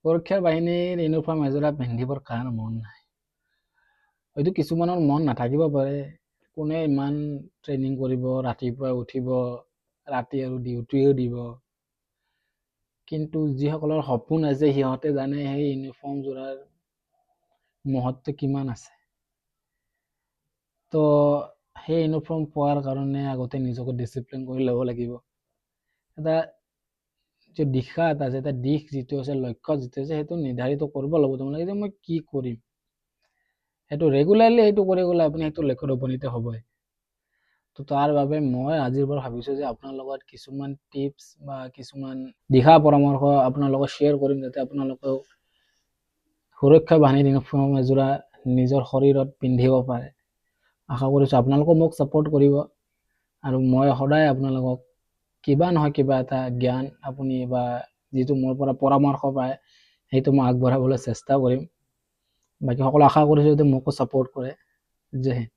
সুৰক্ষা বাহিনীৰ ইউনিফৰ্ম এযোৰা পিন্ধিবৰ কাৰ মন নাই? হয়তো কিছুমানৰ মন নাথাকিব পাৰে। কোনে ইমান ট্ৰেইনিং কৰিব, ৰাতিপুৱা উঠিব, ৰাতি আৰু ডিউটিও দিব। কিন্তু যিসকলৰ সপোন আছে সিহঁতে জানে সেই ইউনিফৰ্ম যোৰাৰ মহত্ব কিমান আছে। তো সেই ইউনিফৰ্ম পোৱাৰ কাৰণে আগতে নিজকে ডিচিপ্লিন কৰি ল'ব লাগিব। এটা যে দিশা এটা আছে, এটা দিশ যিটো আছে, লক্ষ্য যিটো আছে, সেইটো নিৰ্ধাৰিত কৰিব লাগিব তোমালোকে যে মই কি কৰিম। সেইটো ৰেগুলাৰলি সেইটো কৰি গ'লে আপুনি সেইটো লক্ষ্যত উপনীত হ'বই। তো তাৰ বাবে মই আজিৰ পৰা ভাবিছোঁ যে আপোনাৰ লগত কিছুমান টিপছ বা কিছুমান দিহা পৰামৰ্শ আপোনাৰ লগত শ্বেয়াৰ কৰিম, যাতে আপোনালোকেও সুৰক্ষা বাহিনীৰ ইউনিফৰ্ম এযোৰা নিজৰ শৰীৰত পিন্ধিব পাৰে। আশা কৰিছোঁ আপোনালোকেও মোক ছাপোৰ্ট কৰিব, আৰু মই সদায় আপোনালোকক কিবা নহয় কিবা এটা জ্ঞান আপুনি বা যিটো মোৰ পৰা পৰামৰ্শ পায় সেইটো মই আগবঢ়াবলৈ চেষ্টা কৰিম। বাকী সকলো আশা কৰিছোঁ যে মোকো ছাপোৰ্ট কৰে। জয় হিন্দ।